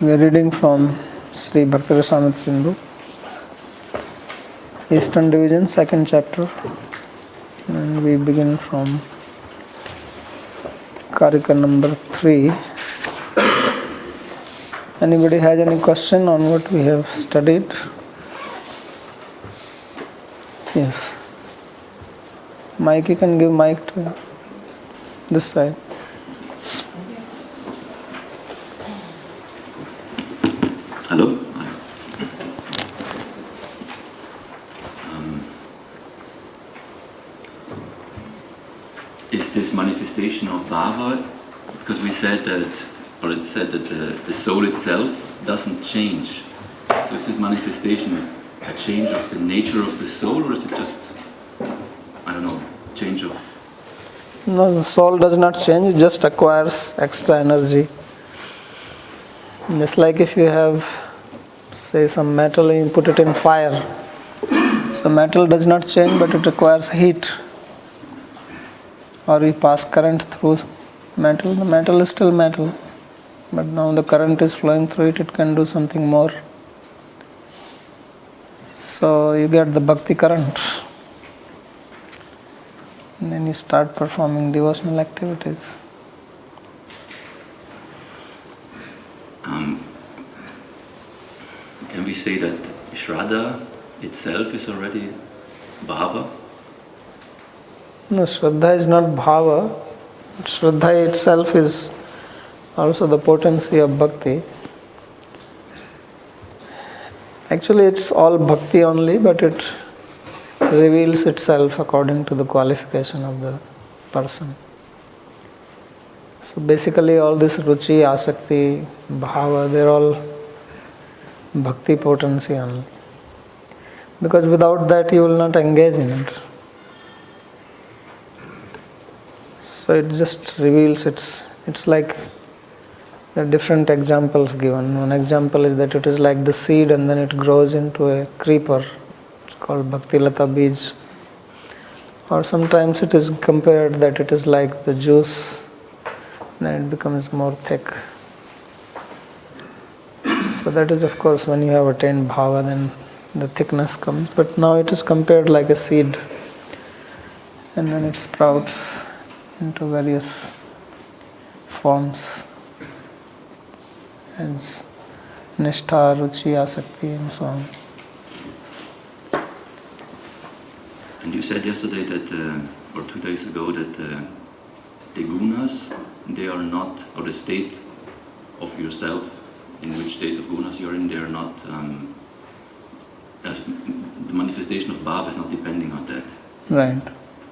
We are reading from Śrīmad-Bhāgavata Rasāmrita Sindhu, Eastern Division, second chapter, and we begin from Karika number 3. Anybody has any question on what we have studied? Yes. Mike, you can give mic to this side. Hello. Is this manifestation of Bhava? Because we said that, or it said that the soul itself doesn't change. So is this manifestation a change of the nature of the soul, or is it just, I don't know, change of? No, the soul does not change, it just acquires extra energy. Just like if you have, say, some metal and you put it in fire. So metal does not change, but it requires heat. Or you pass current through metal, the metal is still metal. But now the current is flowing through it, it can do something more. So you get the bhakti current. And then you start performing devotional activities. Can we say that Shraddha itself is already Bhava? No, Shraddha is not Bhava. Shraddha itself is also the potency of Bhakti. Actually, it's all Bhakti only, but it reveals itself according to the qualification of the person. So basically all this Ruchi, Asakti, Bhava, they're all Bhakti potency only. Because without that you will not engage in it. So it just reveals it's like there are different examples given. One example is that it is like the seed and then it grows into a creeper. It's called Bhakti Lata Bij. Or sometimes it is compared that it is like the juice, then it becomes more thick. So that is, of course, when you have attained Bhava, then the thickness comes. But now it is compared like a seed, and then it sprouts into various forms as Nishtha, Ruchi, Asakti, and so on. And you said yesterday that, or 2 days ago, that the gunas, they are not, or the state of yourself, in which state of gunas you're in, they are not, the manifestation of Bhava is not depending on that. Right.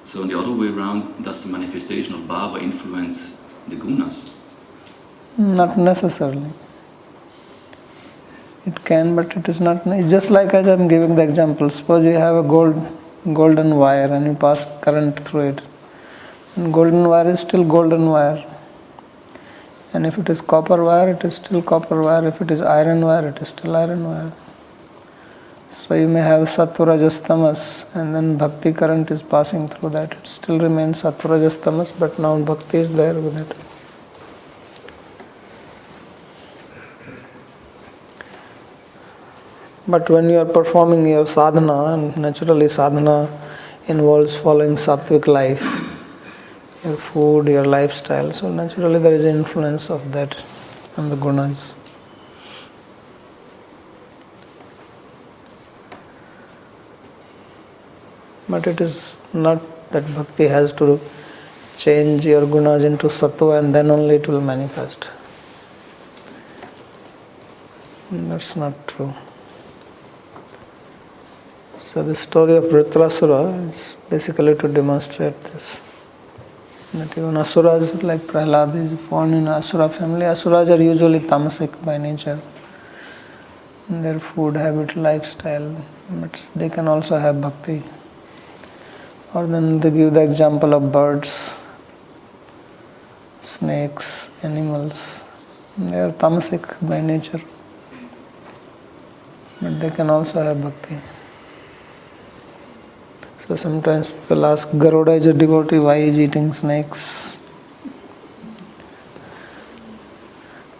So in the other way around, does the manifestation of Bhava influence the gunas? Not necessarily. It can, but it is not. Just like as I am giving the example, suppose you have a golden wire and you pass current through it. And golden wire is still golden wire. And if it is copper wire, it is still copper wire. If it is iron wire, it is still iron wire. So you may have Sattva, Rajas, Tamas, and then Bhakti current is passing through that. It still remains Sattva, Rajas, Tamas, but now Bhakti is there with it. But when you are performing your sadhana, and naturally sadhana involves following sattvic life, your food, your lifestyle, so naturally there is an influence of that on the gunas. But it is not that bhakti has to change your gunas into sattva and then only it will manifest. That's not true. So the story of Vritrasura is basically to demonstrate this. That even asuras like Prahlad is born in asura family. Asuras are usually tamasic by nature. Their food habit, lifestyle, but they can also have bhakti. Or then they give the example of birds, snakes, animals. They are tamasic by nature, but they can also have bhakti. So sometimes people ask, Garuda is a devotee, why is he eating snakes?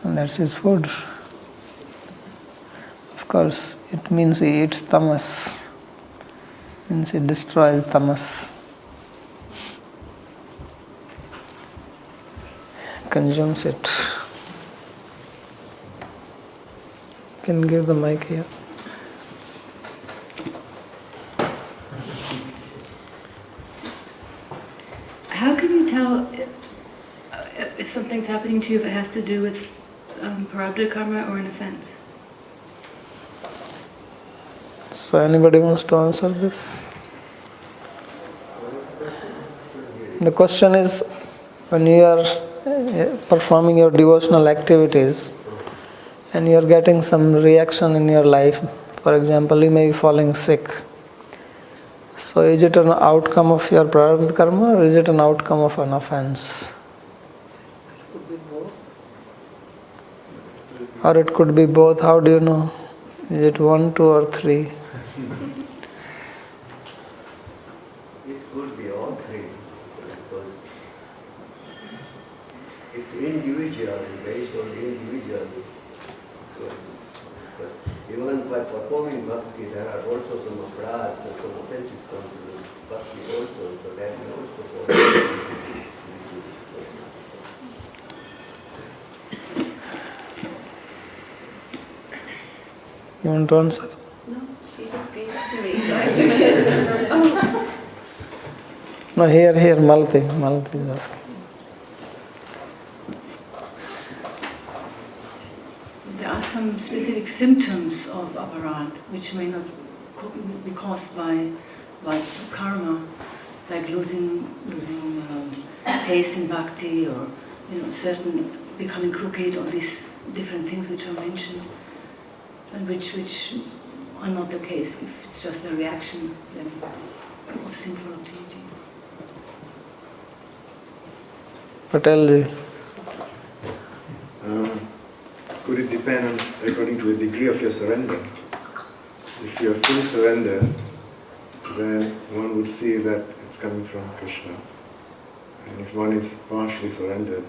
And that's his food. course, it means he eats tamas, means he destroys tamas, consumes it. You can give the mic here. How can you tell if something's happening to you if it has to do with prarabdha karma or an offense? So anybody wants to answer this? The question is, when you are performing your devotional activities and you are getting some reaction in your life, for example, you may be falling sick. So is it an outcome of your prarabdha karma or is it an outcome of an offense? Could be both. Or it could be both. How do you know? Is it 1, 2 or 3? It could be all three, because it's individual, based on the individual. But even by performing bhakti, there are also some aparadhas and some offenses come to the bhakti also, so that we also fall. You want to answer? No, she just gave it to me, so I took it. No, here, Malti is asking. There are some specific symptoms of aparadh which may not be caused by karma, like losing taste in bhakti, or certain becoming crooked, or these different things which are mentioned, and which are not the case if it's just a reaction of sinful activity. Patelji. Could it depend on, according to the degree of your surrender? If you are fully surrendered, then one would see that it's coming from Krishna. And if one is partially surrendered,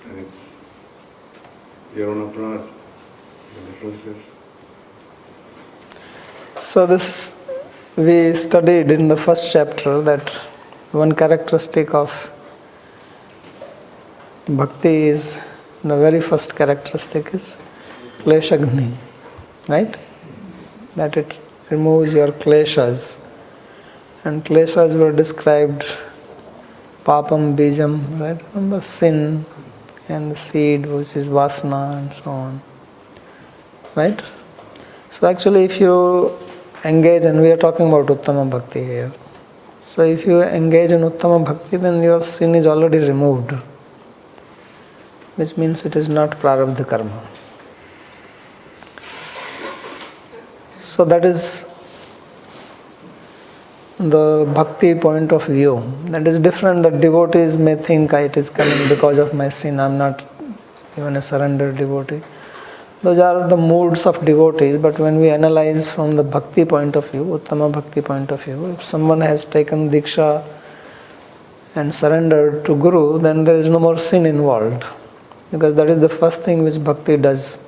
then it's your own aparadh in the process. So we studied in the first chapter that one characteristic of bhakti is, the very first characteristic is kleshagni, right? That it removes your kleshas. And kleshas were described papam bijam, right? Remember, sin, and the seed which is vasana and so on, right? So actually if you engage, and we are talking about uttama bhakti here, so if you engage in uttama bhakti, then your sin is already removed, which means it is not prarabdha karma. So that is the bhakti point of view. That is different. That devotees may think it is coming because of my sin, I am not even a surrendered devotee. Those are the moods of devotees, but when we analyze from the bhakti point of view, uttama bhakti point of view, if someone has taken diksha and surrendered to Guru, then there is no more sin involved. Because that is the first thing which bhakti does,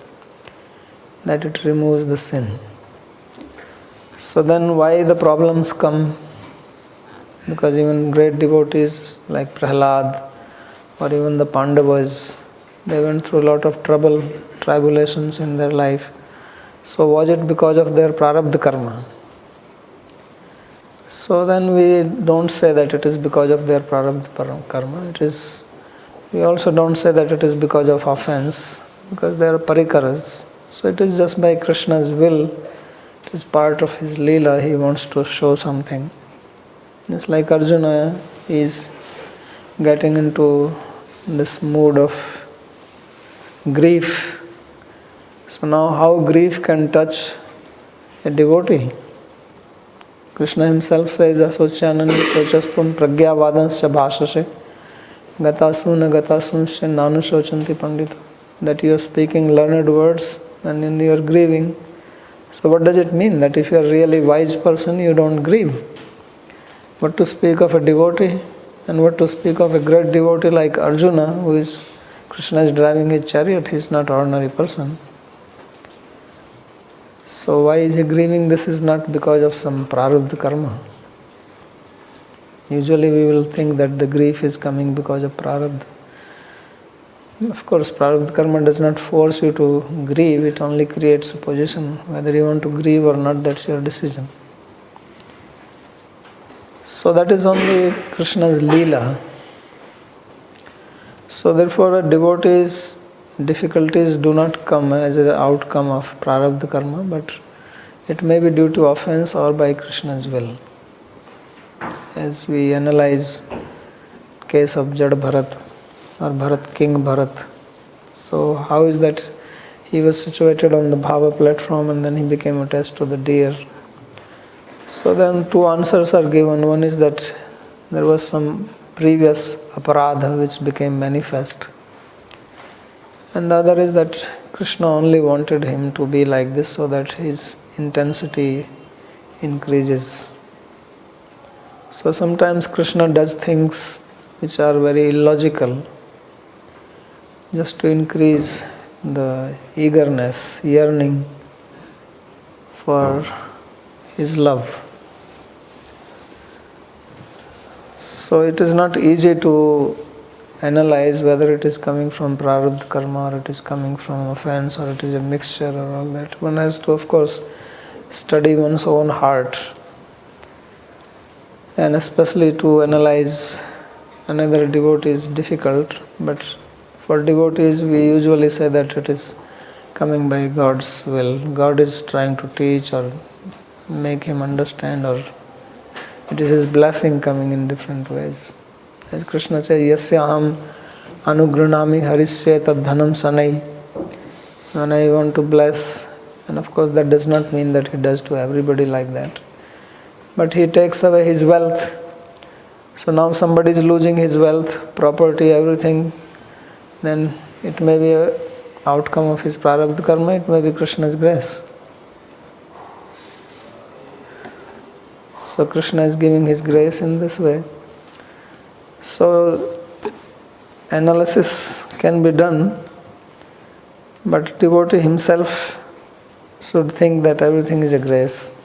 that it removes the sin. So then why the problems come? Because even great devotees like Prahlad or even the Pandavas, they went through a lot of trouble, tribulations in their life. So was it because of their prarabdha karma? So then we don't say that it is because of their prarabdha karma. We also don't say that it is because of offense, because they are parikaras. So it is just by Krishna's will. It is part of his Leela. He wants to show something. It's like Arjuna is getting into this mood of grief. So now how grief can touch a devotee? Krishna himself says, Asocyanani sochastum pragyavadansya bhashase gatasuna gatasunshya nanu shochanti pandita. That you are speaking learned words and then you are grieving. So what does it mean? That if you are a really wise person, you don't grieve. What to speak of a devotee, and what to speak of a great devotee like Arjuna, Krishna is driving his chariot, he is not an ordinary person. So why is he grieving? This is not because of some prarabdha karma. Usually we will think that the grief is coming because of prarabdha. Of course, prarabdha karma does not force you to grieve, it only creates a position. Whether you want to grieve or not, that's your decision. So that is only Krishna's Leela. So therefore, a devotee's difficulties do not come as an outcome of prarabdha karma, but it may be due to offense or by Krishna's will. As we analyze case of Jad Bharat or Bharat, King Bharat. So how is that he was situated on the Bhava platform and then he became attached to the deer? So then two answers are given. One is that there was some previous aparadha which became manifest. And the other is that Krishna only wanted him to be like this so that his intensity increases. So sometimes Krishna does things which are very illogical just to increase the eagerness, yearning for his love. So it is not easy to analyze whether it is coming from prarabdha karma or it is coming from offense or it is a mixture or all that. One has to, of course, study one's own heart, and especially to analyze another devotee is difficult, but for devotees we usually say that it is coming by God's will. God is trying to teach or make him understand, or it is his blessing coming in different ways. As Krishna says, Yasya aham anugranami harisya tad dhanam sanai. When I want to bless, and of course that does not mean that he does to everybody like that, but he takes away his wealth. So now somebody is losing his wealth, property, everything, then it may be an outcome of his prarabdha karma, it may be Krishna's grace. So Krishna is giving his grace in this way. So analysis can be done, but devotee himself should think that everything is a grace.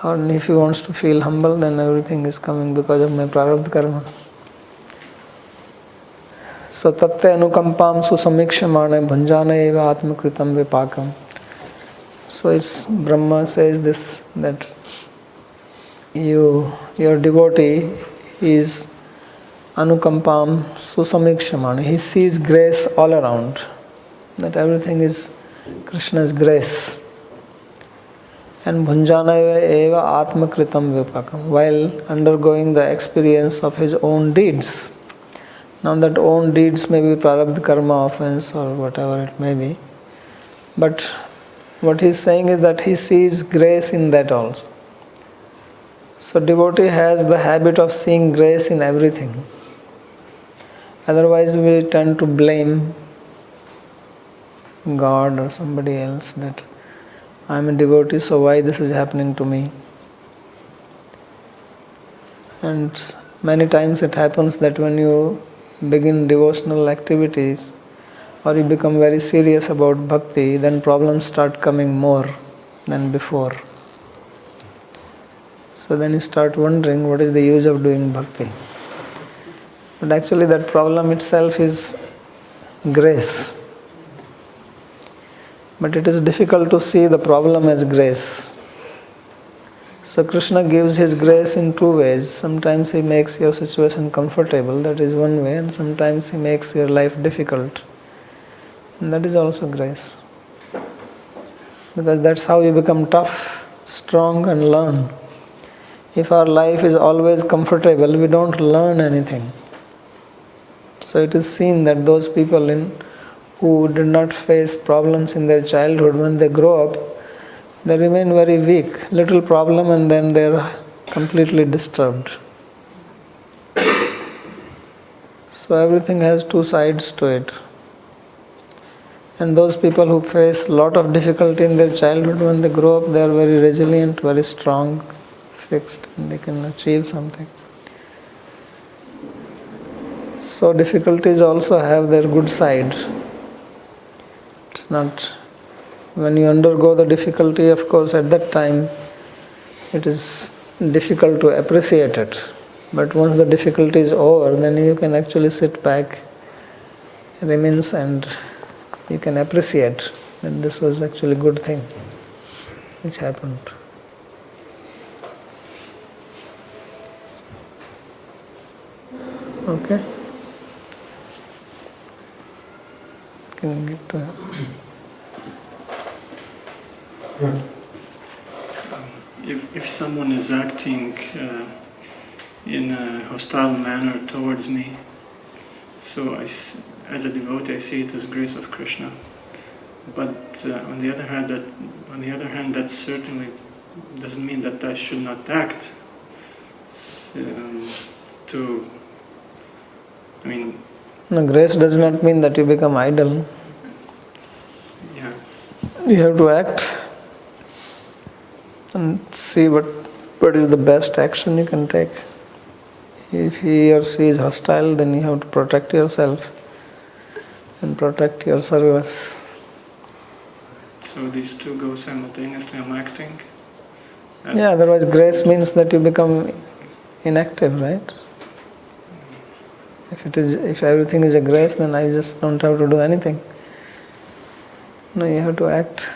Or if he wants to feel humble, then everything is coming because of my prarabdha karma. So tatte anukampam susamikshamane bhanjana eva atmakritam vipakam. So it's Brahma says this, that your devotee is anukampam susamikshamane. He sees grace all around, that everything is Krishna's grace. And bhunjana eva atmakritam vipakam, while undergoing the experience of his own deeds. Now that own deeds may be prarabdha karma, offense or whatever it may be, but what he is saying is that he sees grace in that also. So devotee has the habit of seeing grace in everything. Otherwise we tend to blame God or somebody else, that I am a devotee, so why this is happening to me? And many times it happens that when you begin devotional activities or you become very serious about bhakti, then problems start coming more than before. So then you start wondering what is the use of doing bhakti. But actually that problem itself is grace. But it is difficult to see the problem as grace. So Krishna gives his grace in two ways. Sometimes he makes your situation comfortable, that is one way, and sometimes he makes your life difficult. And that is also grace. Because that's how you become tough, strong and learn. If our life is always comfortable, we don't learn anything. So it is seen that those people who did not face problems in their childhood, when they grow up, they remain very weak. Little problem and then they are completely disturbed. So everything has two sides to it. And those people who face lot of difficulty in their childhood, when they grow up, they are very resilient, very strong, fixed, and they can achieve something. So difficulties also have their good side. It's not when you undergo the difficulty, of course, at that time it is difficult to appreciate it. But once the difficulty is over, then you can actually sit back, remains, and you can appreciate that this was actually a good thing which happened. Okay? Can get to If someone is acting in a hostile manner towards me, so as a devotee I see it as grace of Krishna. But on the other hand, that certainly doesn't mean that I should not act. No, grace does not mean that you become idle. Yes. You have to act and see what is the best action you can take. If he or she is hostile, then you have to protect yourself and protect your service. So these two go simultaneously. I'm acting. Yeah, otherwise grace means that you become inactive, right? If everything is a grace, then I just don't have to do anything. No, you have to act.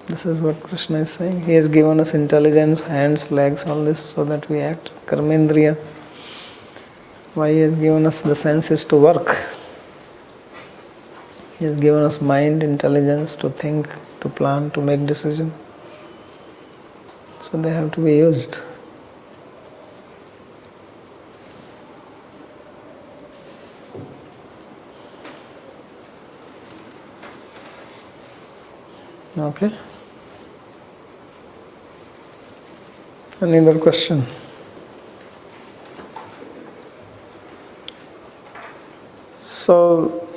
This is what Krishna is saying. He has given us intelligence, hands, legs, all this, so that we act. Karmendriya. Why He has given us the senses to work? He has given us mind, intelligence to think, to plan, to make decision. So they have to be used. Okay. Any other question? So,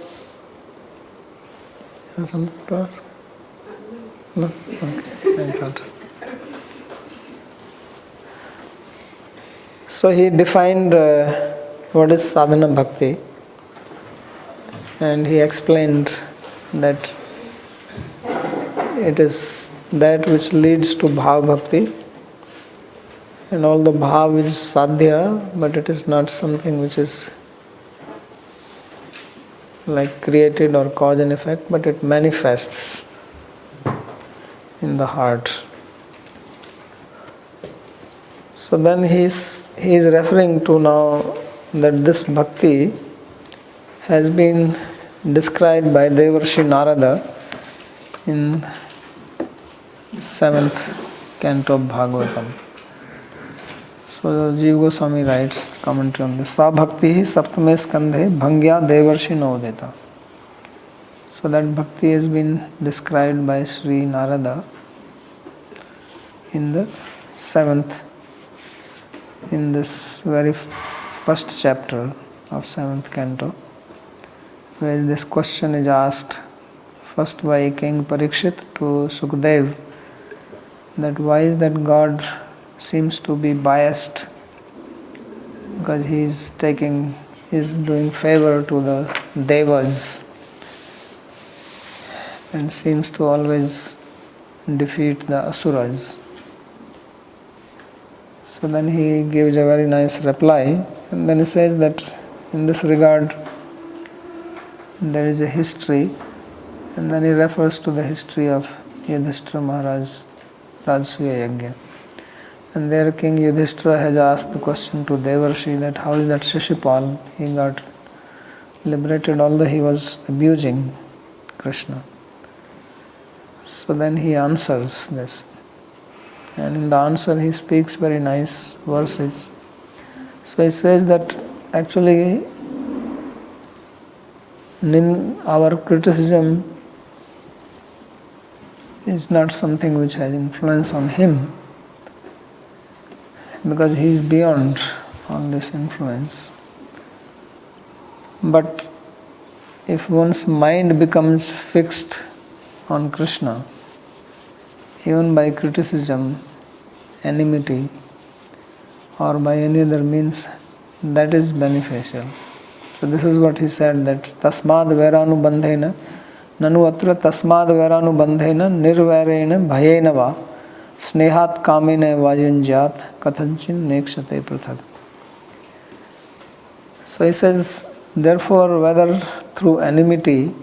you have something to ask? No? Okay, I thought. So he defined what is sadhana bhakti, and he explained that it is that which leads to bhav bhakti, and all the bhav is sadhya, but it is not something which is like created or cause and effect, but it manifests in the heart. So then he is referring to now that this bhakti has been described by Devarshi Narada in 7th canto of Bhagavatam. So Jiva Goswami writes commentary on this. Sa bhakti saptame skandhe bhangya devarshi nodeta. So that bhakti has been described by Sri Narada in the 7th, in this very first chapter of 7th canto, where this question is asked first by King Parikshit to Sukdev, that why is that God seems to be biased, because he is doing favor to the devas and seems to always defeat the asuras. So then he gives a very nice reply, and then he says that in this regard there is a history, and then he refers to the history of Yudhishthira Maharaj Rajasuya Yajna. And there King Yudhishthira has asked the question to Devarshi that how is that Shishupal, he got liberated although he was abusing Krishna. So then he answers this. And in the answer he speaks very nice verses. So he says that actually our criticism is not something which has influence on him, because he is beyond all this influence. But if one's mind becomes fixed on Krishna, even by criticism, enmity, or by any other means, that is beneficial. So this is what he said, that tasmad vairanu bandhena Nanu atra tasmad vairānubandhena nirvairena bhayena va snehat kamena vajunjat kathanchin nekshate prathak. So he says, therefore, whether through enmity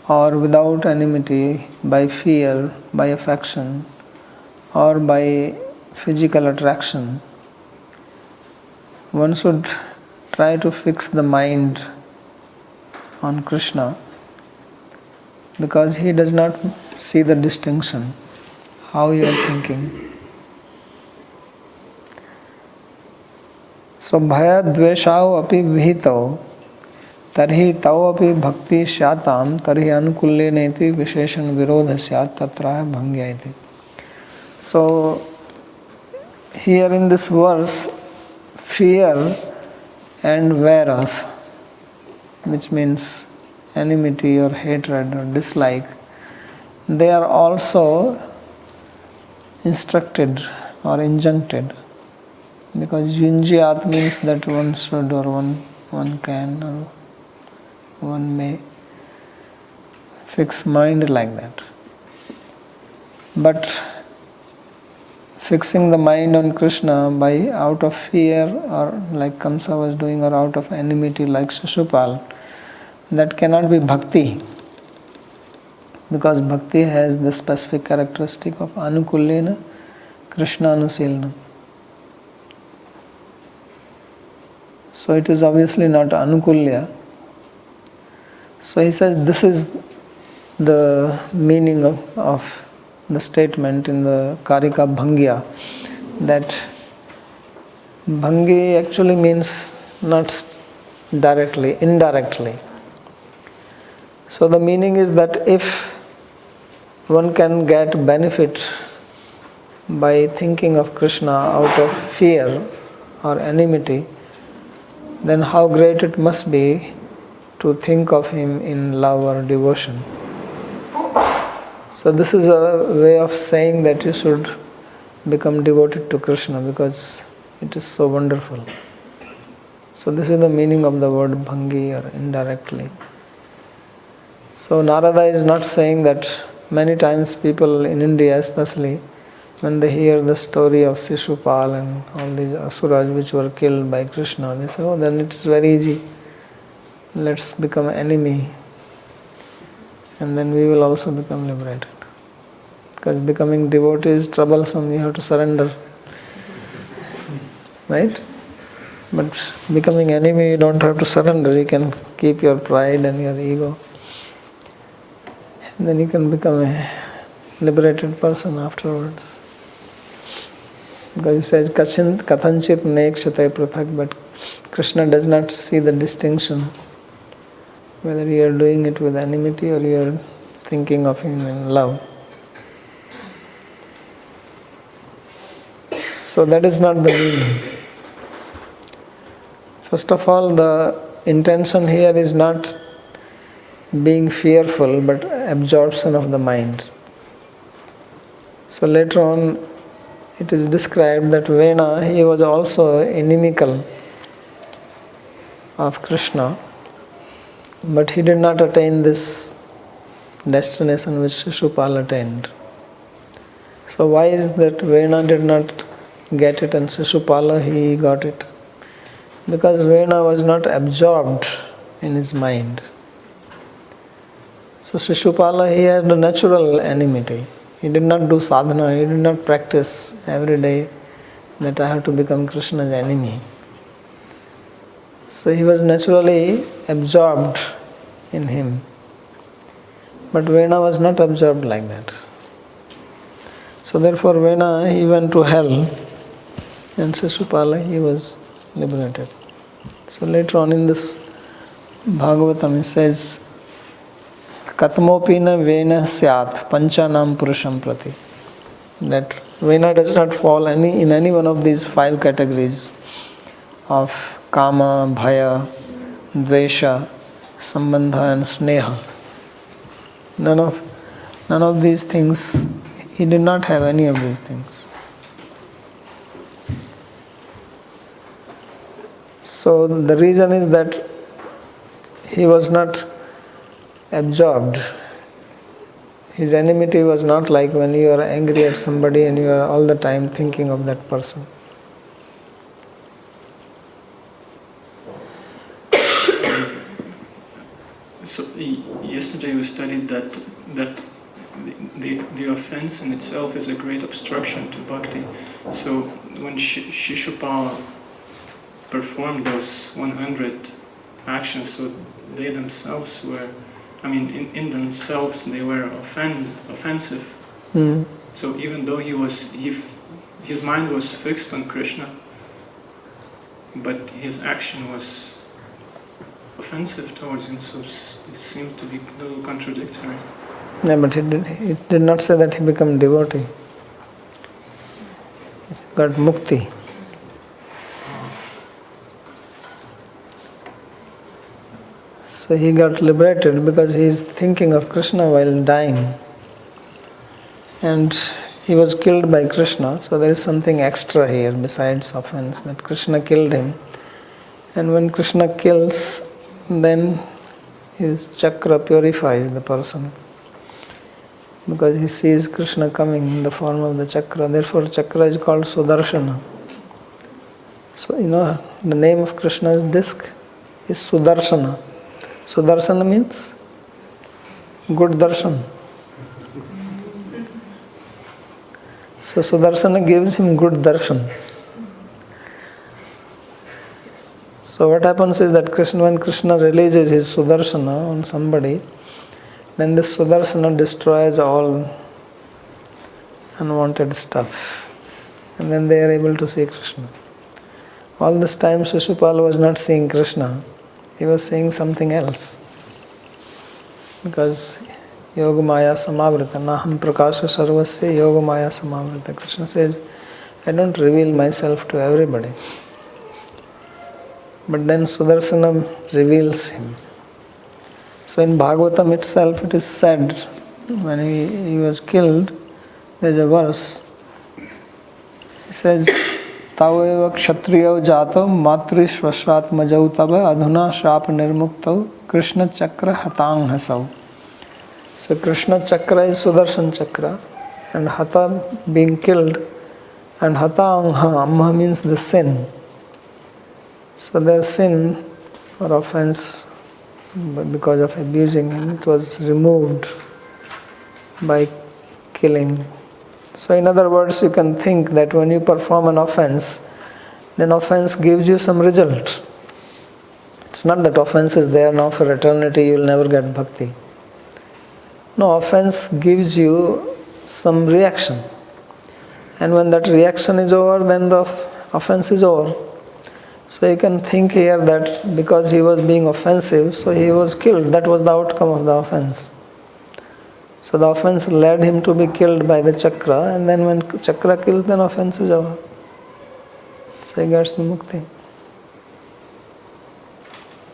or without enmity, by fear, by affection, or by physical attraction, one should try to fix the mind on Krishna, because he does not see the distinction, how you are thinking. So bhaya dveshau api vihitau tarhi tau api bhakti syatam tarhi anukulle neti visheshan virodha syat tatraya bhangyayati. So here in this verse, fear and whereof, which means enmity or hatred or dislike, they are also instructed or injuncted, because yunjyat means that one should or one can or one may fix mind like that. But fixing the mind on Krishna by out of fear, or like Kamsa was doing, or out of enmity like Shishupal, that cannot be bhakti, because bhakti has the specific characteristic of anukullena Krishna anusilna. So it is obviously not anukulya. So he says this is the meaning of the statement in the Karika Bhangya, that Bhangi actually means not directly, indirectly. So the meaning is that if one can get benefit by thinking of Krishna out of fear or enmity, then how great it must be to think of him in love or devotion. So this is a way of saying that you should become devoted to Krishna, because it is so wonderful. So this is the meaning of the word bhangi, or indirectly. So Narada is not saying that. Many times people in India especially, when they hear the story of Shishupal and all these asuras which were killed by Krishna, they say, oh, then it is very easy. Let's become enemy, and then we will also become liberated. Because becoming devotee is troublesome, you have to surrender. Right? But becoming enemy, you don't have to surrender, you can keep your pride and your ego. And then you can become a liberated person afterwards. Because he says, Kathanchit nekshate prathak, but Krishna does not see the distinction, whether you are doing it with enmity or you are thinking of him in love. So that is not the meaning. First of all, the intention here is not being fearful, but absorption of the mind. So later on, it is described that Vena, he was also inimical of Krishna, but he did not attain this destination which Shishupal attained. So why is that Vena did not get it and Shishupala he got it? Because Vena was not absorbed in his mind. So Shishupala, he had a natural enmity. He did not do sadhana, he did not practice every day that I have to become Krishna's enemy. So he was naturally absorbed in him. But Vena was not absorbed like that. So therefore Vena, he went to hell, and Shishupala, he was liberated. So later on in this Bhagavatam, it says, Katmopina Vena Syat Panchanam Purusham Prati. That Vena does not fall in any one of these 5 categories of Kama, Bhaya, Dvesha, Sambandha and Sneha. None of these things, he did not have any of these things. So the reason is that he was not absorbed. His enmity was not like when you are angry at somebody and you are all the time thinking of that person. So yesterday we studied that the offense in itself is a great obstruction to bhakti. So when Shishupala performed those 100 actions, so they themselves were, in themselves they were offensive. Mm. So even though his mind was fixed on Krishna, but his action was offensive towards him, so it seemed to be a little contradictory. Yeah, but it did not say that he became devotee. He got mukti. So he got liberated because he is thinking of Krishna while dying. And he was killed by Krishna, so there is something extra here besides offense, that Krishna killed him. And when Krishna kills, then his chakra purifies the person, because he sees Krishna coming in the form of the chakra. Therefore chakra is called Sudarshana. So the name of Krishna's disc is Sudarshana. Sudarshana means good darshan. So Sudarshana gives him good darshan. So what happens is that when Krishna releases his Sudarshana on somebody, then this Sudarshana destroys all unwanted stuff. And then they are able to see Krishna. All this time Shishupala was not seeing Krishna. He was seeing something else. Because Yoga Maya Samavrita, Naham Prakasha Sarvasya Yoga Maya Samavrita. Krishna says, I don't reveal myself to everybody. But then Sudarshana reveals him. So in Bhagavatam itself it is said, when he was killed, there is a verse. It says, Taveva kshatriyav jato matri svashratmajau tava adhuna shap nirmuktau Krishna chakra hatang hasau. So Krishna chakra is Sudarshan chakra, and hata being killed, and hatang amma means the sin. So their sin or offense, but because of abusing him, it was removed by killing. So in other words, you can think that when you perform an offense, then offense gives you some result. It's not that offense is there now for eternity, you will never get bhakti. No, offense gives you some reaction. And when that reaction is over, then the offense is over. So you can think here that because he was being offensive, so he was killed. That was the outcome of the offense. So the offense led him to be killed by the chakra, and then when chakra kills, then offense is over. So he gets the mukti.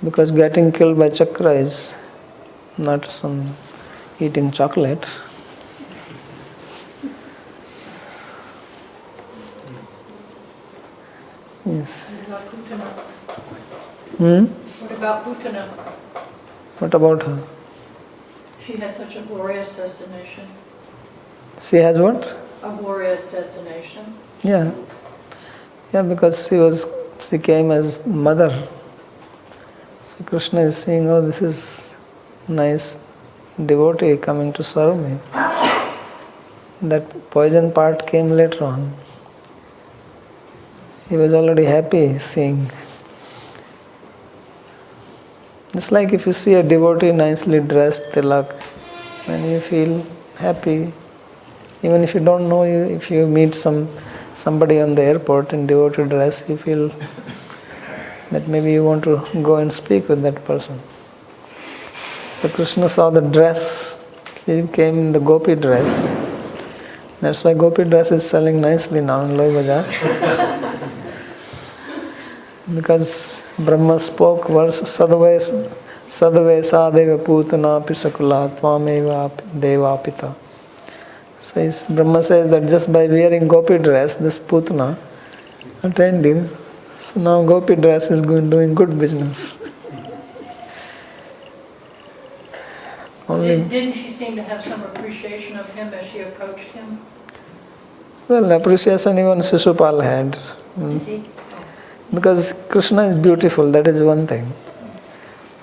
Because getting killed by chakra is not some eating chocolate. Yes. What about Putana? What about her? She had such a glorious destination. She has what? A glorious destination. Yeah. Yeah, because she came as mother. So Krishna is saying, oh, this is nice devotee coming to serve me. That poison part came later on. He was already happy seeing. It's like if you see a devotee nicely dressed, tilak, then you feel happy. Even if you don't know, if you meet somebody on the airport in devotee dress, you feel that maybe you want to go and speak with that person. So Krishna saw the dress. She came in the gopi dress. That's why gopi dress is selling nicely now in Loi Bazaar. Because Brahma spoke verse Sadve Sadeva Putana Pisakula Tvameva Devapita. So Brahma says that just by wearing gopi dress, this Putana attained you. So now gopi dress is doing good business. Only, Didn't she seem to have some appreciation of him as she approached him? well, appreciation even Shishupal had. Did he? Because Krishna is beautiful, that is one thing.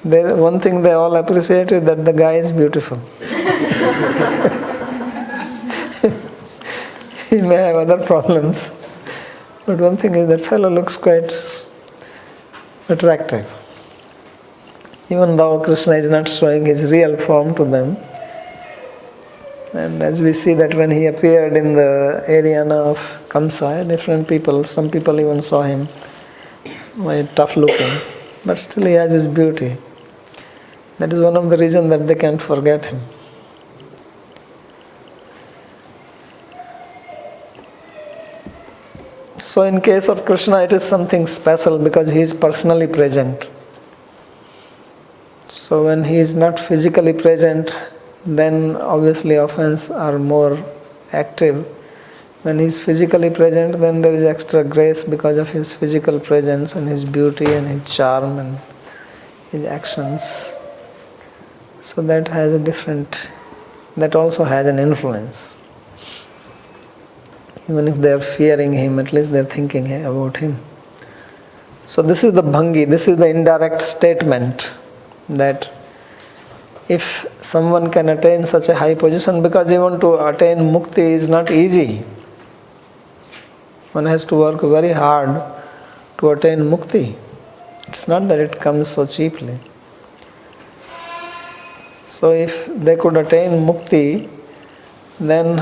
One thing they all appreciate is that the guy is beautiful. He may have other problems, but one thing is that fellow looks quite attractive. Even though Krishna is not showing his real form to them. And as we see that when he appeared in the area of Kamsa, different people, some people even saw him very tough looking, but still he has his beauty. That is one of the reasons that they can't forget him. So in case of Krishna, it is something special because he is personally present. So when he is not physically present, then obviously offense are more active. When he is physically present, then there is extra grace because of his physical presence and his beauty and his charm and his actions. So that has a different, that also has an influence. Even if they are fearing him, at least they are thinking about him. So this is the bhangi, this is the indirect statement that if someone can attain such a high position, because even to attain mukti is not easy. One has to work very hard to attain mukti. It's not that it comes so cheaply. So if they could attain mukti, then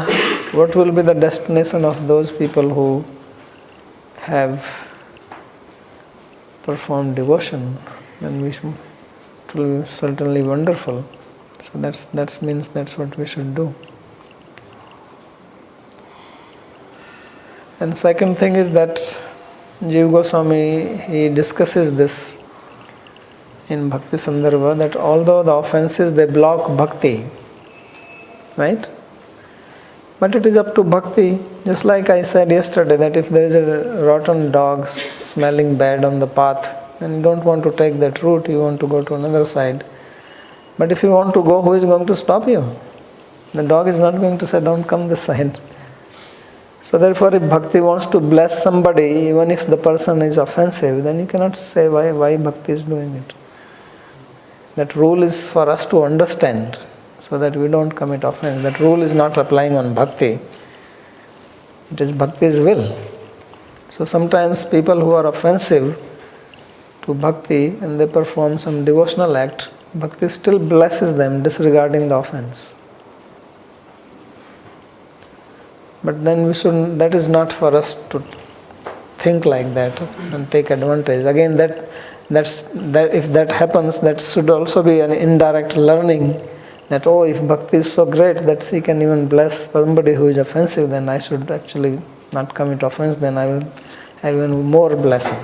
what will be the destination of those people who have performed devotion? Then it will be certainly wonderful. So that means that's what we should do. And second thing is that Jiva Goswami, he discusses this in Bhakti Sandarbhas, that although the offenses, they block bhakti, right? But it is up to bhakti. Just like I said yesterday, that if there is a rotten dog smelling bad on the path, then you don't want to take that route, you want to go to another side. But if you want to go, who is going to stop you? The dog is not going to say, don't come this side. So therefore, if bhakti wants to bless somebody, even if the person is offensive, then you cannot say why bhakti is doing it. That rule is for us to understand, so that we don't commit offense. That rule is not applying on bhakti. It is bhakti's will. So sometimes people who are offensive to bhakti and they perform some devotional act, bhakti still blesses them disregarding the offense. But then that is not for us to think like that and take advantage. Again, that if that happens, that should also be an indirect learning that, if bhakti is so great that she can even bless somebody who is offensive, then I should actually not commit offense, then I will have even more blessing.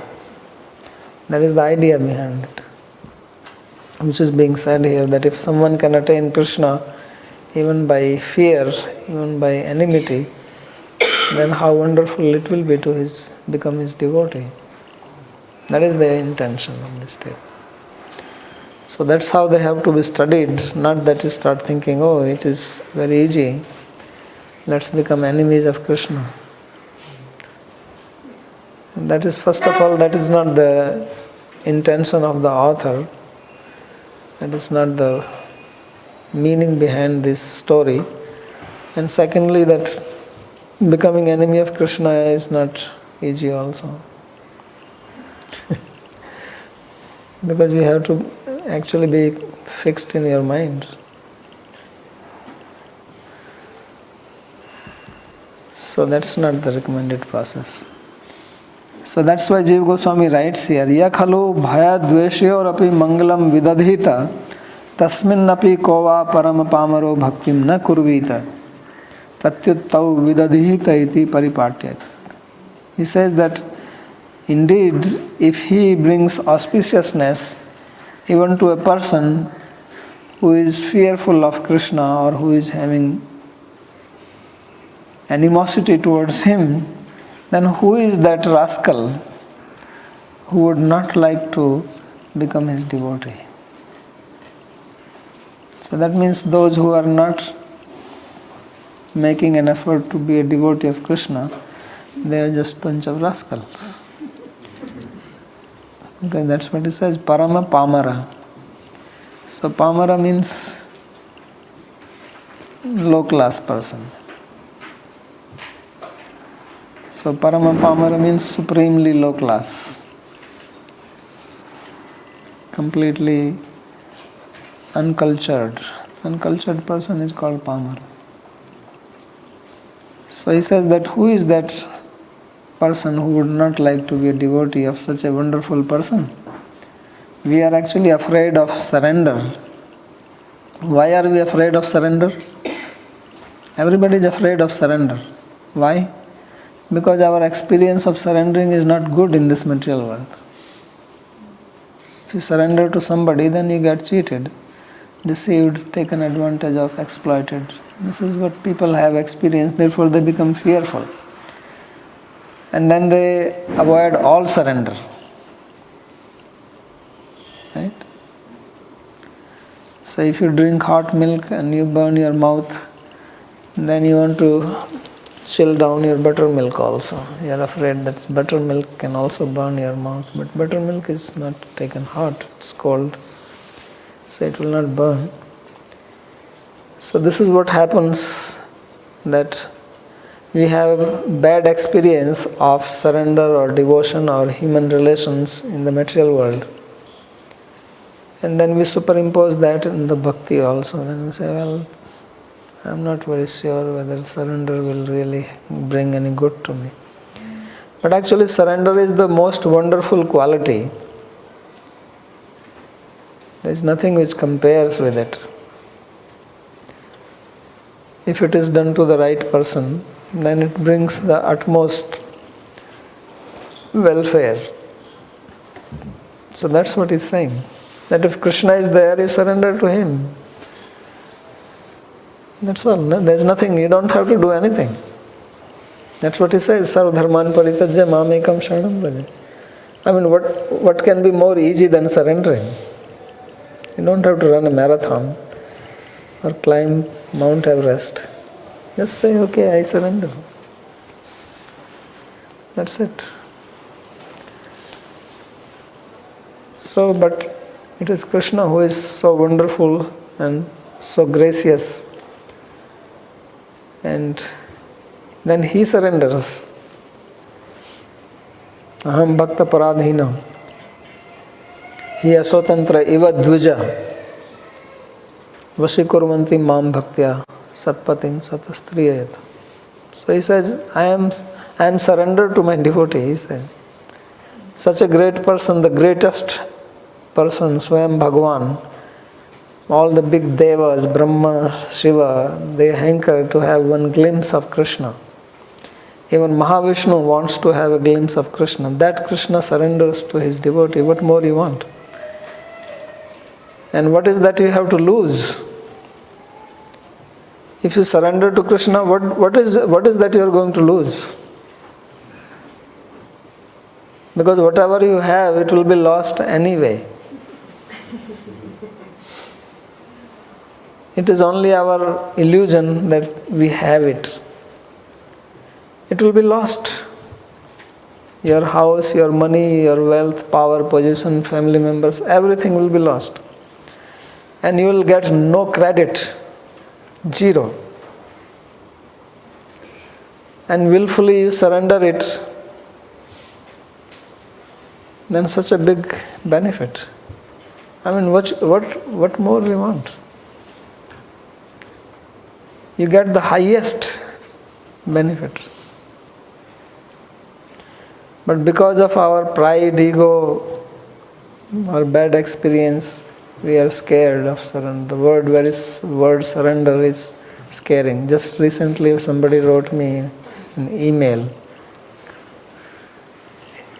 That is the idea behind it. Which is being said here, that if someone can attain Krishna even by fear, even by enmity, then how wonderful it will be to become his devotee. That is the intention of this statement. So that's how they have to be studied, not that you start thinking, it is very easy, let's become enemies of Krishna. And that is, first of all, that is not the intention of the author. That is not the meaning behind this story. And secondly, that becoming enemy of Krishna is not easy also. Because you have to actually be fixed in your mind. So that's not the recommended process. So that's why Jiva Goswami writes here, Yakhalu bhaya dveshyor api mangalam vidadhita tasmin api kova param pamaro bhaktim na kurvita pratyuttau vidadhita iti paripatyat. He says that indeed, if he brings auspiciousness even to a person who is fearful of Krishna or who is having animosity towards him, then who is that rascal who would not like to become his devotee? So that means those who are not making an effort to be a devotee of Krishna, they are just bunch of rascals. Okay, that's what it says, Parama Pamara. So Pamara means low class person. So Parama Pamara means supremely low class. Completely uncultured. Uncultured person is called Pamara. So he says that who is that person who would not like to be a devotee of such a wonderful person? We are actually afraid of surrender. Why are we afraid of surrender? Everybody is afraid of surrender. Why? Because our experience of surrendering is not good in this material world. If you surrender to somebody, then you get cheated, deceived, taken advantage of, exploited. This is what people have experienced, therefore they become fearful. And then they avoid all surrender. Right? So if you drink hot milk and you burn your mouth, then you want to chill down your buttermilk also. You are afraid that buttermilk can also burn your mouth. But buttermilk is not taken hot, it's cold. So it will not burn. So this is what happens, that we have bad experience of surrender or devotion or human relations in the material world. And then we superimpose that in the bhakti also. Then we say, well, I'm not very sure whether surrender will really bring any good to me. But actually surrender is the most wonderful quality. There is nothing which compares with it. If it is done to the right person, then it brings the utmost welfare. So that's what he's saying. That if Krishna is there, you surrender to him. That's all. There's nothing, you don't have to do anything. That's what he says, Sarva dharman parityajya mamekam sharanam vraja. I mean, what can be more easy than surrendering? You don't have to run a marathon or climb Mount Everest. Just say, okay, I surrender. That's it. So, but it is Krishna who is so wonderful and so gracious. And then he surrenders. Aham bhakta paradhina. He asotantra iva dvija. Vasikurvanti mam bhaktya satpatim satastriyayata. So he says, I am surrendered to my devotee, he says. Such a great person, the greatest person, Swayam Bhagavan, all the big devas, Brahma, Shiva, they hanker to have one glimpse of Krishna. Even Mahavishnu wants to have a glimpse of Krishna. That Krishna surrenders to his devotee. What more you want? And what is that you have to lose? If you surrender to Krishna, what is that you are going to lose? Because whatever you have, it will be lost anyway. It is only our illusion that we have it. It will be lost. Your house, your money, your wealth, power, position, family members, everything will be lost. And you will get no credit. Zero. And willfully you surrender it, then such a big benefit. I mean, what more we want? You get the highest benefit. But because of our pride, ego, or bad experience, we are scared of surrender. The word surrender is scaring. Just recently somebody wrote me an email.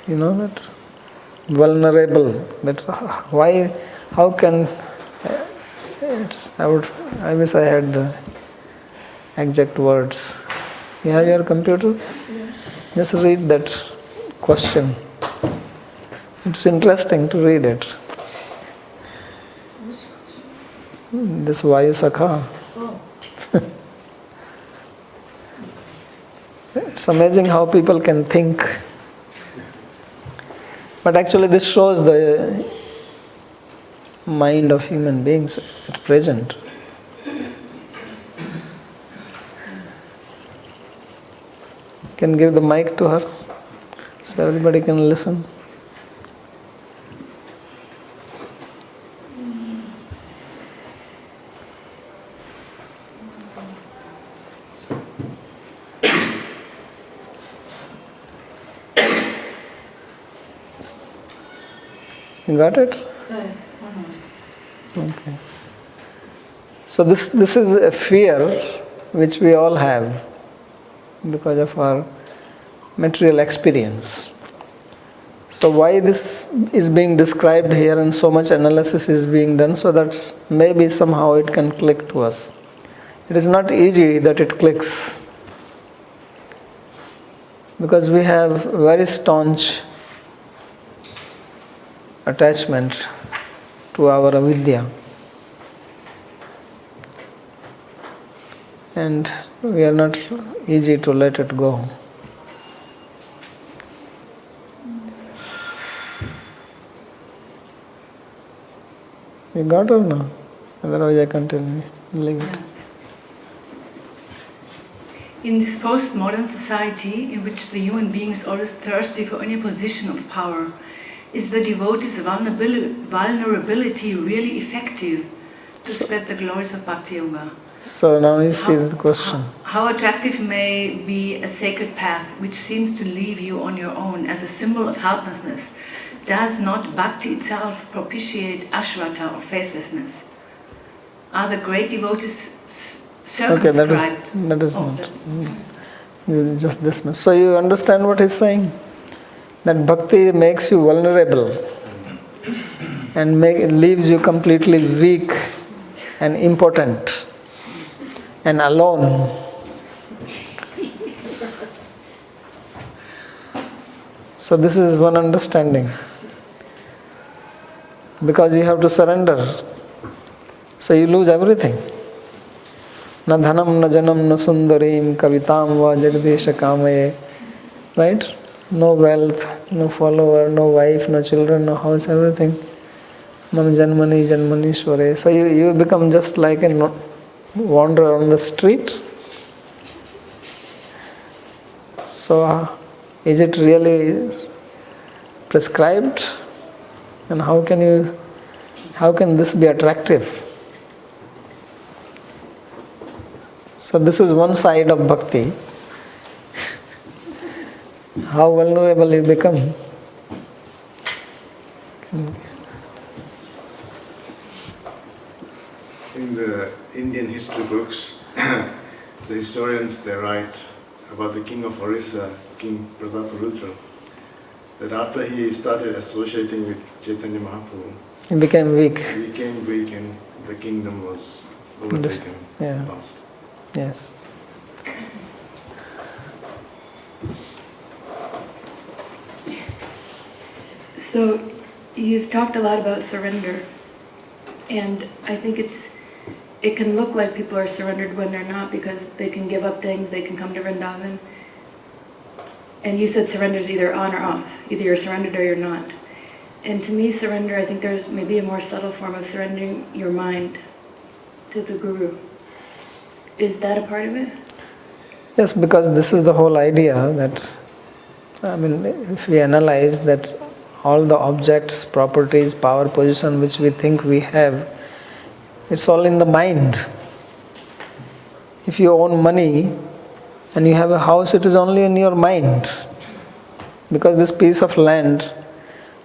You know that? Vulnerable. That why, how can, I wish I had the exact words. You have your computer? Just read that question. It's interesting to read it. this Vayu Sakha. Oh. It's amazing how people can think. But actually this shows the mind of human beings at present. You can give the mic to her so everybody can listen. You got it? Okay. So this is a fear which we all have because of our material experience. So why this is being described here and so much analysis is being done, so that maybe somehow it can click to us. It is not easy that it clicks, because we have very staunch attachment to our avidya, and we are not easy to let it go. You got it or no? Otherwise I continue. Leave it. In this postmodern society, in which the human being is always thirsty for any position of power, is the devotee's vulnerability really effective to spread the glories of Bhakti Yoga? So now you see the question. How attractive may be a sacred path which seems to leave you on your own as a symbol of helplessness? Does not Bhakti itself propitiate ashvata or faithlessness? Are the great devotees circumscribed? Okay, that is not. You just dismiss. So you understand what he's saying? That bhakti makes you vulnerable and leaves you completely weak and impotent and alone. So this is one understanding. Because you have to surrender. So you lose everything. Na dhanam, na janam, na sundarim, kavitam va jagadesha kamaye. Right? No wealth, no follower, no wife, no children, no house, everything. Mam janmani, janmanishware. So you become just like a wanderer on the street. So is it really prescribed? And how can this be attractive? So this is one side of bhakti. How vulnerable you become. In the Indian history books, the historians, they write about the king of Orissa, King Prataparudra, that after he started associating with Chaitanya Mahaprabhu, He became weak. And the kingdom was overtaken, lost. Yes. So you've talked a lot about surrender, and I think it can look like people are surrendered when they're not, because they can give up things, they can come to Vrindavan. And you said surrender is either on or off, either you're surrendered or you're not. And to me, surrender, I think there's maybe a more subtle form of surrendering your mind to the Guru. Is that a part of it? Yes, because this is the whole idea that, if we analyze that all the objects, properties, power, position which we think we have, it's all in the mind. If you own money and you have a house, it is only in your mind. Because this piece of land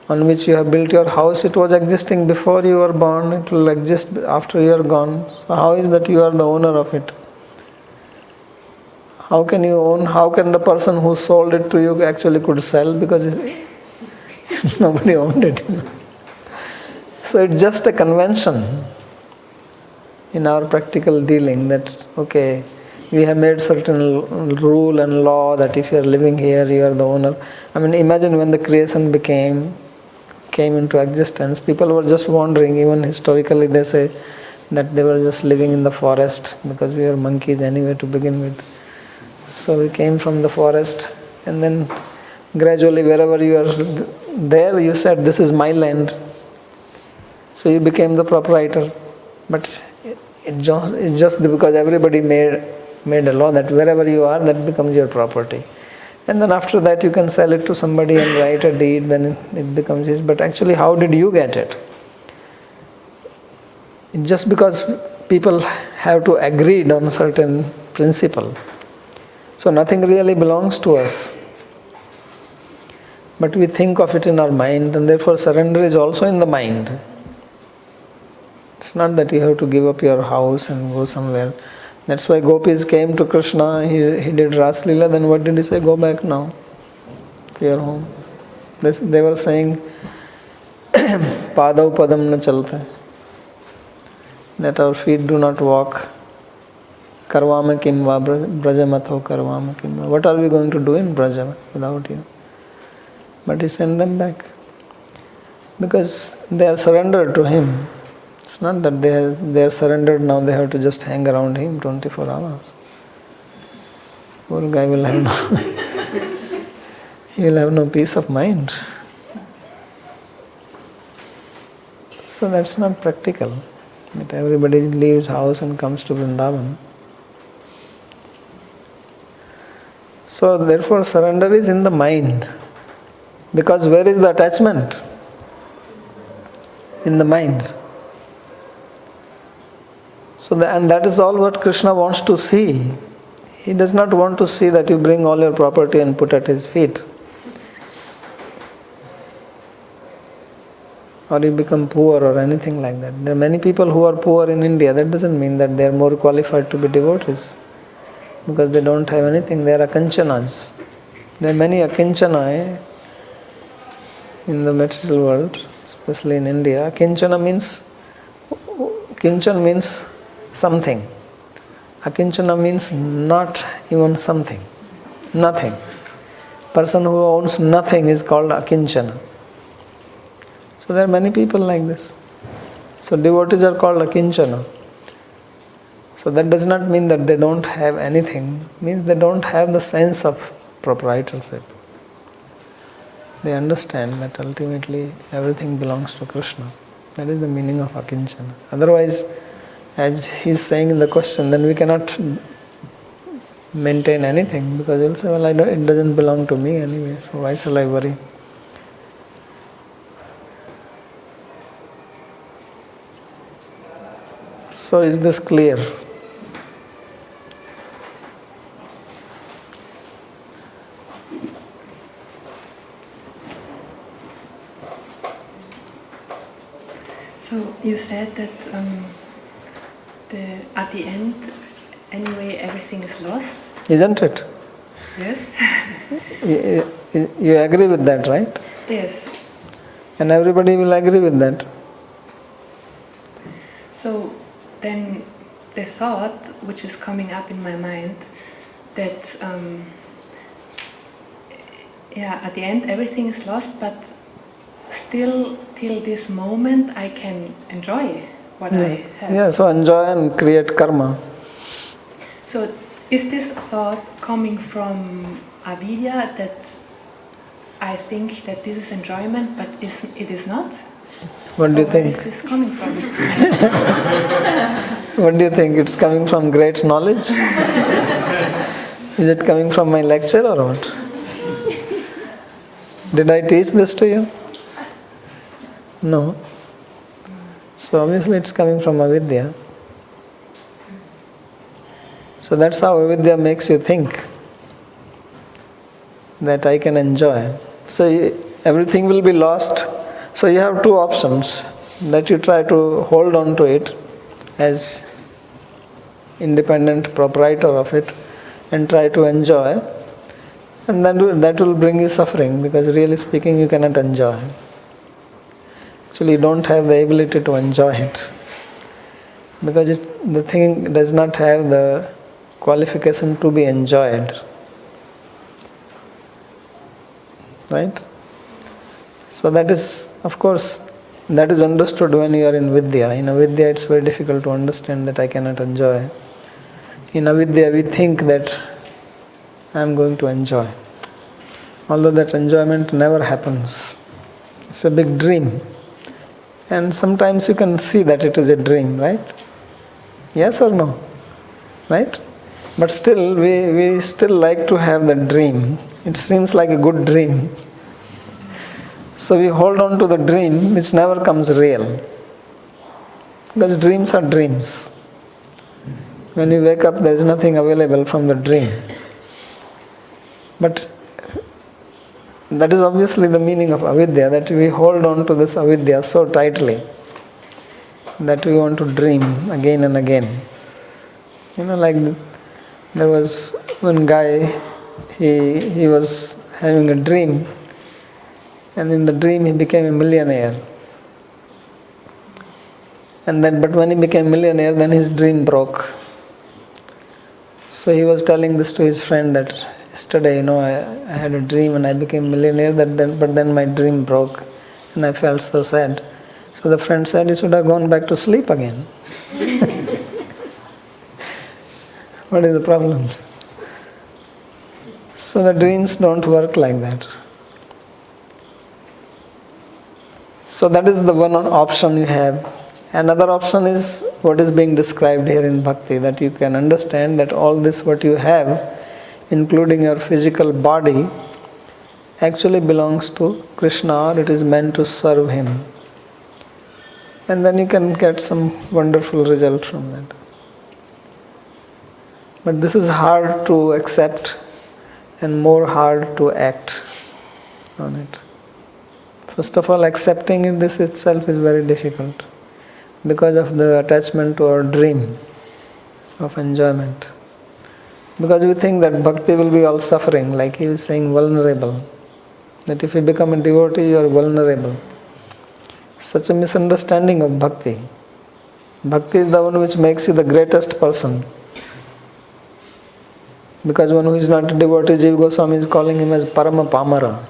on which you have built your house, it was existing before you were born, it will exist after you are gone. So how is that you are the owner of it? How can the person who sold it to you actually could sell, because nobody owned it. So it's just a convention in our practical dealing that, okay, we have made certain rule and law that if you are living here, you are the owner. Imagine when the creation came into existence, people were just wondering, even historically they say, that they were just living in the forest because we were monkeys anyway to begin with. So we came from the forest, and then gradually wherever you are there, you said, this is my land. So you became the proprietor. But it's just because everybody made a law that wherever you are, that becomes your property. And then after that you can sell it to somebody and write a deed, then it becomes his. But actually, how did you get it? Just because people have to agree on a certain principle. So nothing really belongs to us. But we think of it in our mind, and therefore surrender is also in the mind. It's not that you have to give up your house and go somewhere. That's why gopis came to Krishna, he did Rasa-līlā, then what did he say? Go back now to your home. They were saying, Padau padam na chalta, that our feet do not walk. Karvama kimva, brajamatho karvama kimva. What are we going to do in Braja without you? But he sent them back. Because they are surrendered to him. It's not that they are surrendered now, they have to just hang around him 24 hours. Poor guy will have he will have no peace of mind. So that's not practical. That everybody leaves house and comes to Vrindavan. So therefore surrender is in the mind. Because where is the attachment? In the mind. So and that is all what Krishna wants to see. He does not want to see that you bring all your property and put at his feet. Or you become poor or anything like that. There are many people who are poor in India. That doesn't mean that they are more qualified to be devotees. Because they don't have anything. They are akinchanas. There are many akinchana in the material world, especially in India. Akinchana means, kinchan means something. Akinchana means not even something. Nothing. Person who owns nothing is called akinchana. So there are many people like this. So devotees are called akinchana. So that does not mean that they don't have anything. It means they don't have the sense of proprietorship. They understand that ultimately everything belongs to Krishna. That is the meaning of akinchana. Otherwise, as he is saying in the question, then we cannot maintain anything, because you will say, well, it doesn't belong to me anyway, so why shall I worry? So is this clear? So you said that at the end, anyway, everything is lost. Isn't it? Yes. You agree with that, right? Yes. And everybody will agree with that. So then the thought which is coming up in my mind that at the end everything is lost, but still till this moment I can enjoy what I have. Yeah, so enjoy and create karma. So is this thought coming from avidya, that I think that this is enjoyment, but it is not? What do you think? Where is this coming from? What do you think? It's coming from great knowledge? Is it coming from my lecture or what? Did I teach this to you? No. So obviously it's coming from avidya. So that's how avidya makes you think that I can enjoy. So everything will be lost. So you have two options, that you try to hold on to it as independent proprietor of it and try to enjoy, and then that will bring you suffering, because really speaking you cannot enjoy. Actually you don't have the ability to enjoy it, because the thing does not have the qualification to be enjoyed. Right? So that is, of course, That is understood when you are in Vidya. In Avidya it's very difficult to understand that I cannot enjoy. In Avidya we think that I am going to enjoy. Although that enjoyment never happens. It's a big dream. And sometimes you can see that it is a dream, right? Yes or no? Right? But still, we still like to have the dream. It seems like a good dream. So we hold on to the dream which never comes real. Because dreams are dreams. When you wake up, there is nothing available from the dream. But that is obviously the meaning of avidya, that we hold on to this avidya so tightly that we want to dream again and again. Like there was one guy, he was having a dream, and in the dream he became a millionaire. But when he became a millionaire, then his dream broke. So he was telling this to his friend that yesterday, I had a dream and I became a millionaire, but then my dream broke and I felt so sad. So the friend said, you should have gone back to sleep again. What is the problem? So the dreams don't work like that. So that is the one option you have. Another option is what is being described here in Bhakti, that you can understand that all this what you have, including your physical body, actually belongs to Krishna, or it is meant to serve Him. And then you can get some wonderful result from that. But this is hard to accept and more hard to act on it. First of all, accepting it, this itself is very difficult because of the attachment to our dream of enjoyment. Because we think that bhakti will be all suffering, like he was saying, vulnerable. That if you become a devotee, you are vulnerable. Such a misunderstanding of bhakti. Bhakti is the one which makes you the greatest person. Because one who is not a devotee, Jiva Goswami is calling him as Parama Pamara,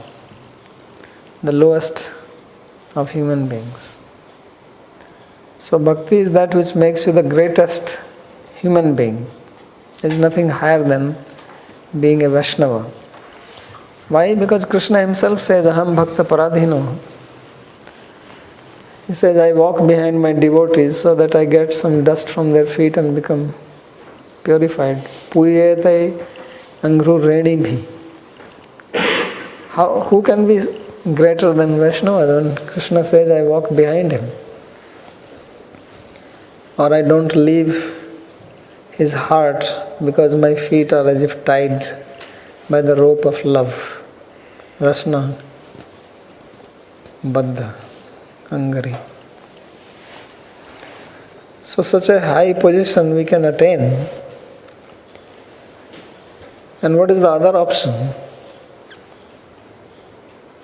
the lowest of human beings. So bhakti is that which makes you the greatest human being. There is nothing higher than being a Vaishnava. Why? Because Krishna himself says, Aham Bhakta Paradhino. He says, I walk behind my devotees so that I get some dust from their feet and become purified. Puyetai Angru Reni Bhi. Who can be greater than Vaishnava? When Krishna says, I walk behind him, or I don't leave his heart because my feet are as if tied by the rope of love. Rasna Baddha Angari. So such a high position we can attain. And what is the other option?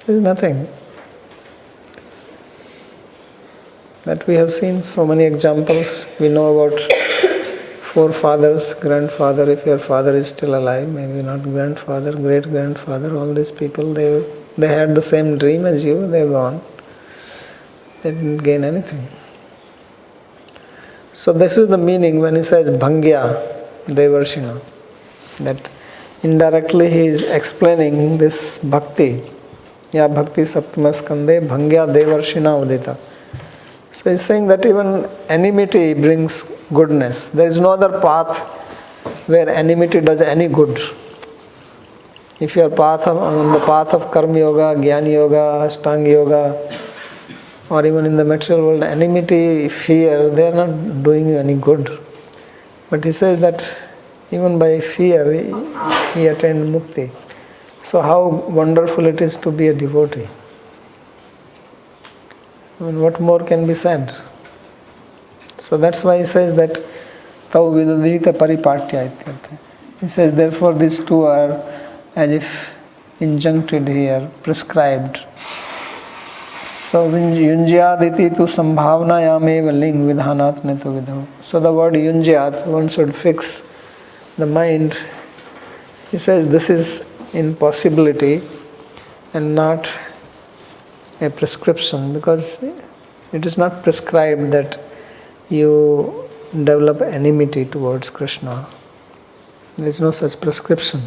There is nothing. That we have seen so many examples. We know about forefathers, grandfather, if your father is still alive, maybe not grandfather, great-grandfather, all these people, they had the same dream as you, they're gone. They didn't gain anything. So this is the meaning when he says Bhangya Devarshina, that indirectly he is explaining this bhakti. Ya bhakti saptama skande Bhangya Devarshina udita. So he is saying that even enmity brings goodness. There is no other path where enmity does any good. If you are on the path of Karma Yoga, Jnana Yoga, Ashtanga Yoga, or even in the material world, enmity, fear, they are not doing you any good. But he says that even by fear, he attained mukti. So how wonderful it is to be a devotee. I mean, what more can be said? So that's why he says that Tau Vidadita Paripatya ityartha. He says, therefore these two are as if injuncted here, prescribed. So yunjyaditi tu sambhavnayameva ling vidhanat netu vidho. So the word yunjyat, one should fix the mind. He says this is impossibility and not a prescription, because It is not prescribed that you develop enmity towards Krishna. There is no such prescription.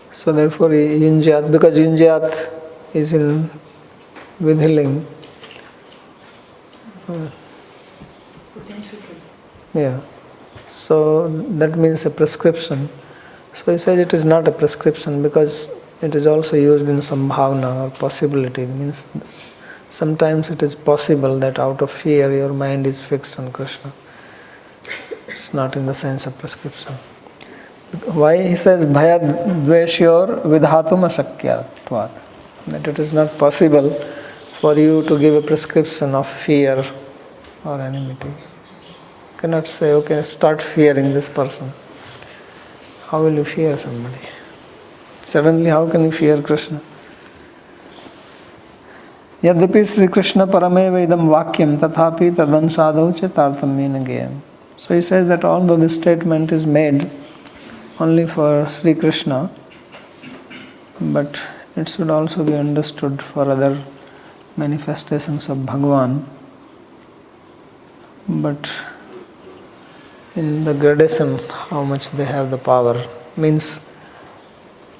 So therefore, yunjat, because yunjat is in vidhiling. Potential case. Yeah. So that means a prescription. So he says it is not a prescription because it is also used in sambhavana or possibility. It means sometimes it is possible that out of fear your mind is fixed on Krishna. It's not in the sense of prescription. Why he says bhaya dveshyor vidhatum ashakyatvat? That it is not possible for you to give a prescription of fear or enmity. You cannot say, okay, start fearing this person. How will you fear somebody? Suddenly, how can you fear Krishna? Yadyapi Sri Krishna parameva idam vakyam tathapi tadan sadhau chetartamena geyam. So he says that although this statement is made only for Sri Krishna, but it should also be understood for other manifestations of Bhagavan. But in the gradation, how much they have the power. Means,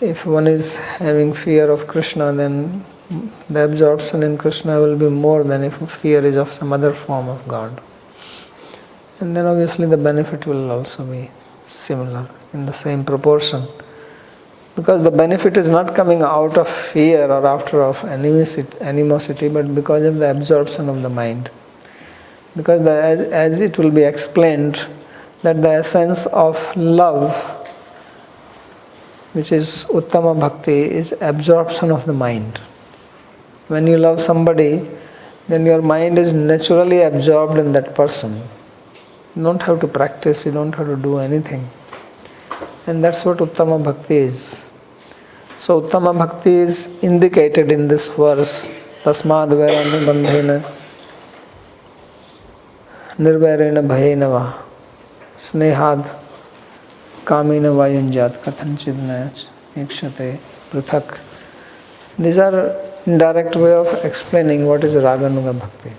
if one is having fear of Krishna, then the absorption in Krishna will be more than if fear is of some other form of God. And then obviously the benefit will also be similar, in the same proportion. Because the benefit is not coming out of fear or after of animosity, but because of the absorption of the mind. Because as it will be explained, that the essence of love, which is Uttama Bhakti, is absorption of the mind. When you love somebody, then your mind is naturally absorbed in that person. You don't have to practice, you don't have to do anything. And that's what Uttama Bhakti is. So Uttama Bhakti is indicated in this verse, Tasmad Vairana Bandhena Nirvairena Bhayena Va Snehad Kamena Vayunjat Kathanchidnach Ikshate Prithak. These are indirect way of explaining what is Raganuga Bhakti.